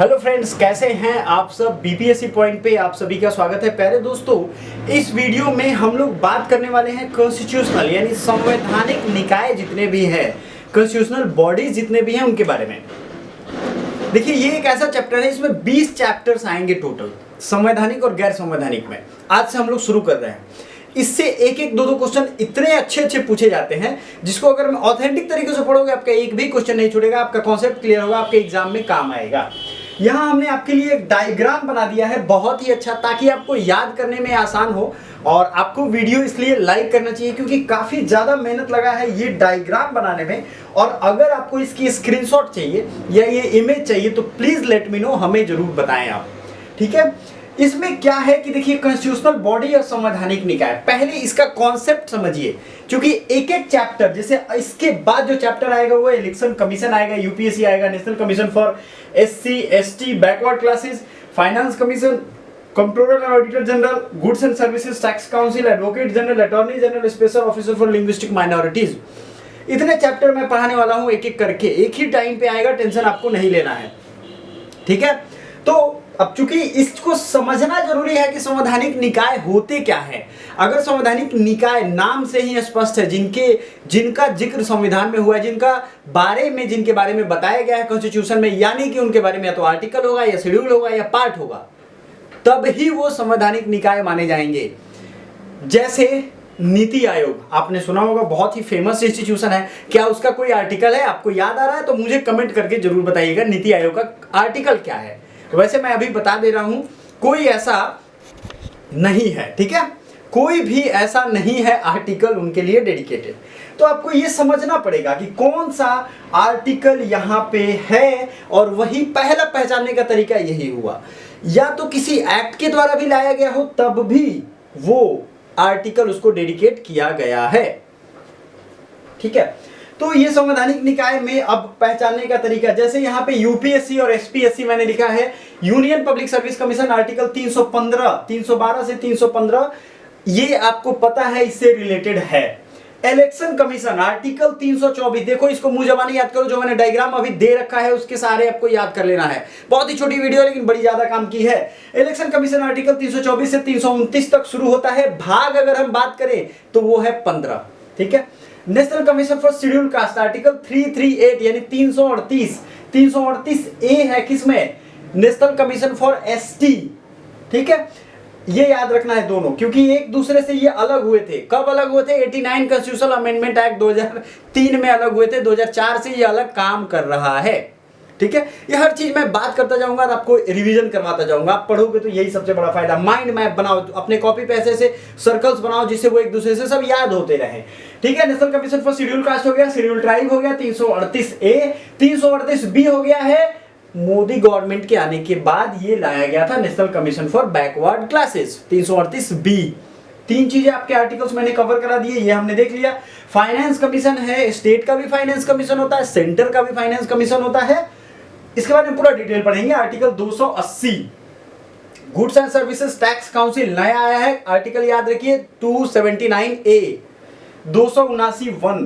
Hello friends, कैसे हैं आप सब। बीपीएससी पॉइंट पे आप सभी का स्वागत है। प्यारे दोस्तों, इस वीडियो में हम लोग बात करने वाले हैं कॉन्स्टिट्यूशनल यानी संवैधानिक निकाय जितने भी हैं, कॉन्स्टिट्यूशनल बॉडीज जितने भी हैं उनके बारे में। देखिए, ये एक ऐसा चैप्टर है, इसमें 20 चैप्टर्स आएंगे टोटल, संवैधानिक और गैर संवैधानिक में। आज से हम लोग शुरू कर रहे हैं। इससे एक एक दो क्वेश्चन इतने अच्छे अच्छे पूछे जाते हैं जिसको अगर ऑथेंटिक तरीके से पढ़ोगे आपका एक भी क्वेश्चन नहीं छूटेगा, आपका कॉन्सेप्ट क्लियर होगा, आपके एग्जाम में काम आएगा। यहाँ हमने आपके लिए एक डायग्राम बना दिया है बहुत ही अच्छा, ताकि आपको याद करने में आसान हो। और आपको वीडियो इसलिए लाइक करना चाहिए क्योंकि काफी ज्यादा मेहनत लगा है ये डायग्राम बनाने में। और अगर आपको इसकी स्क्रीनशॉट चाहिए या ये इमेज चाहिए तो प्लीज लेट मी नो, हमें जरूर बताएं आप, ठीक है। इसमें क्या है कि देखिए, कॉन्स्टिट्यूशनल बॉडी और संवैधानिक निकाय, पहले इसका कॉन्सेप्ट समझिए, क्योंकि एक एक चैप्टर, जैसे इसके बाद जो चैप्टर आएगा वो इलेक्शन कमीशन आएगा, यूपीएससी आएगा, national commission for SC ST backward classes, finance commission, controller and auditor general, goods and services tax council, advocate general, attorney general, special officer for linguistic minorities. इतने chapter मैं पढ़ाने वाला हूं, एक एक करके, एक ही टाइम पे आएगा, टेंशन आपको नहीं लेना है, ठीक है। तो अब चूंकि इसको समझना जरूरी है कि संवैधानिक निकाय होते क्या है। अगर संवैधानिक निकाय नाम से ही स्पष्ट है, जिनका जिक्र संविधान में हुआ है, जिनके बारे में बताया गया है कॉन्स्टिट्यूशन में, यानी कि उनके बारे में या तो आर्टिकल होगा या शेड्यूल होगा या पार्ट होगा, तब ही वो संवैधानिक निकाय माने जाएंगे। जैसे नीति आयोग, आपने सुना होगा, बहुत ही फेमस इंस्टीट्यूशन है। क्या उसका कोई आर्टिकल है, आपको याद आ रहा है तो मुझे कमेंट करके जरूर बताइएगा नीति आयोग का आर्टिकल क्या है। वैसे मैं अभी बता दे रहा हूं, कोई ऐसा नहीं है, ठीक है, कोई भी ऐसा नहीं है आर्टिकल उनके लिए डेडिकेटेड। तो आपको ये समझना पड़ेगा कि कौन सा आर्टिकल यहां पे है, और वही पहला पहचानने का तरीका यही हुआ, या तो किसी एक्ट के द्वारा भी लाया गया हो तब भी वो आर्टिकल उसको डेडिकेट किया गया है, ठीक है। तो ये संवैधानिक निकाय में अब पहचानने का तरीका, जैसे यहाँ पे यूपीएससी और एसपीएससी मैंने लिखा है, union public service commission article 312 से 315, ये आपको पता है, इससे रिलेटेड है। इलेक्शन कमीशन आर्टिकल 324, देखो इसको मुंह जबानी याद करो, जो मैंने डायग्राम अभी दे रखा है उसके सहारे आपको याद कर लेना है। बहुत ही छोटी वीडियो लेकिन बड़ी ज्यादा काम की है। इलेक्शन कमीशन आर्टिकल 324 से 329 तक शुरू होता है। भाग अगर हम बात करें तो वो है 15, ठीक है। National commission for schedule caste article 338 यानी 338 ए है किसमें, नेशनल कमीशन फॉर एसटी, ठीक है। ये याद रखना है दोनों, क्योंकि एक दूसरे से ये अलग हुए थे। कब अलग हुए थे? 89 कॉन्स्टिट्यूशनल अमेंडमेंट एक्ट 2003 में अलग हुए थे, 2004 से ये अलग काम कर रहा है, ठीक है। ये हर चीज मैं बात करता जाऊंगा और आपको रिवीजन करवाता जाऊंगा। आप पढ़ोगे तो यही सबसे बड़ा फायदा। माइंड मैप बनाओ, अपने कॉपी पे ऐसे ऐसे सर्कल्स बनाओ जिससे वो एक दूसरे से सब याद होते रहे, ठीक है। National commission for schedule caste हो गया, शेड्यूल ट्राइब हो गया 338 ए, 338 बी हो गया है, मोदी गवर्नमेंट के आने के बाद ये लाया गया था national commission for backward classes 338 B. तीन चीजें आपके आर्टिकल्स मैंने कवर करा दिए, ये हमने देख लिया। फाइनेंस कमीशन है, स्टेट का भी फाइनेंस कमीशन होता है, सेंटर का भी फाइनेंस कमीशन होता है। इसके बारे में पूरा डिटेल पढ़ेंगे। Article 280 goods and services tax council नया आया है, आर्टिकल याद रखिए 279 ए, 279(1)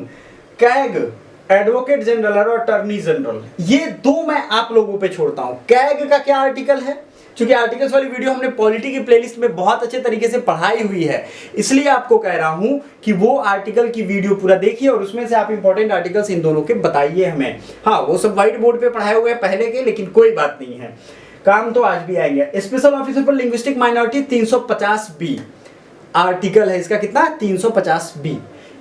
कैग एडवोकेट जनरल और अटॉर्नी जनरल। ये दो मैं आप लोगों पे छोड़ता हूं। कैग का क्या आर्टिकल है, क्योंकि आर्टिकल्स वाली वीडियो हमने पॉलिटी की प्लेलिस्ट में बहुत अच्छे तरीके से पढ़ाई हुई है, इसलिए आपको कह रहा हूं कि वो आर्टिकल की वीडियो पूरा देखिए और उसमें से आप इंपॉर्टेंट आर्टिकल्स इन दोनों के बताइए हमें। हाँ, वो सब व्हाइट बोर्ड पे पढ़ाए हुए हैं पहले के, लेकिन कोई बात नहीं है, काम तो आज भी आएंगे। Special officer for linguistic minority 350 B article है इसका, कितना 350 बी।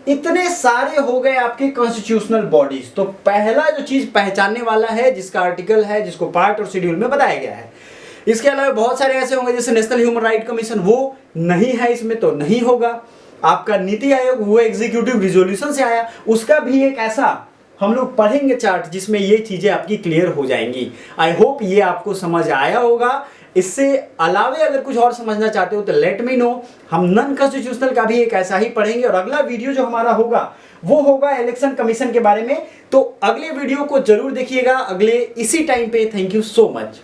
इतने सारे हो गए आपके कॉन्स्टिट्यूशनल बॉडीज। तो पहला जो चीज पहचानने वाला है, जिसका आर्टिकल है, जिसको पार्ट और शेड्यूल में बताया गया है। इसके अलावा बहुत सारे ऐसे होंगे जैसे नेशनल ह्यूमन राइट कमीशन, वो नहीं है इसमें तो नहीं होगा। आपका नीति आयोग, वो एग्जीक्यूटिव रिजोल्यूशन से आया, उसका भी एक ऐसा हम लोग पढ़ेंगे चार्ट जिसमें ये चीजें आपकी क्लियर हो जाएंगी। आई होप ये आपको समझ आया होगा। इससे अलावे अगर कुछ और समझना चाहते हो तो लेट मी नो, हम नॉन कॉन्स्टिट्यूशनल का भी एक ऐसा ही पढ़ेंगे। और अगला वीडियो जो हमारा होगा वो होगा इलेक्शन कमीशन के बारे में। तो अगले वीडियो को जरूर देखिएगा, अगले इसी टाइम पे। Thank you so much.